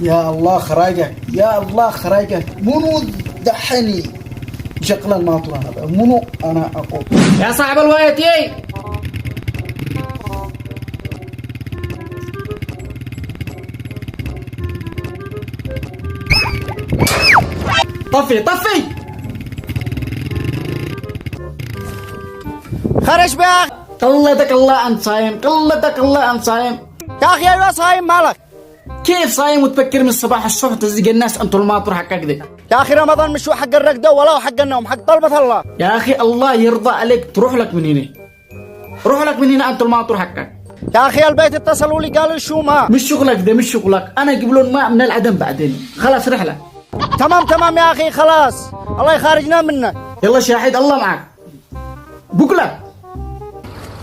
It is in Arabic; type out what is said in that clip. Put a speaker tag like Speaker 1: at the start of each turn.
Speaker 1: يا الله خراجك يا الله خراجك منو دحني شغل الماطور هذا منو انا اقول
Speaker 2: يا صاحب الوايتي طفي
Speaker 3: خرج بيا
Speaker 2: قلتك الله انت صايم قلتك الله انت صايم
Speaker 3: يا اخي ايوه صايم مالك
Speaker 2: كيف صايم وتفكر من الصباح الصبح تزق الناس انتوا الماطر حقك ده
Speaker 3: يا اخي رمضان مش هو حق الرقده ولا هو حق النوم حق طلبة الله
Speaker 2: يا اخي الله يرضى عليك تروح لك من هنا روح لك من هنا انتوا الماطر حقك
Speaker 3: يا اخي البيت اتصلوا لي قالوا شو ما
Speaker 2: مش شغلك ده مش شغلك انا اجيب لهم ماء من العدم بعدين خلاص رحله
Speaker 3: تمام يا اخي خلاص الله يخرجنا منك
Speaker 2: يلا شاهد الله معك بقلك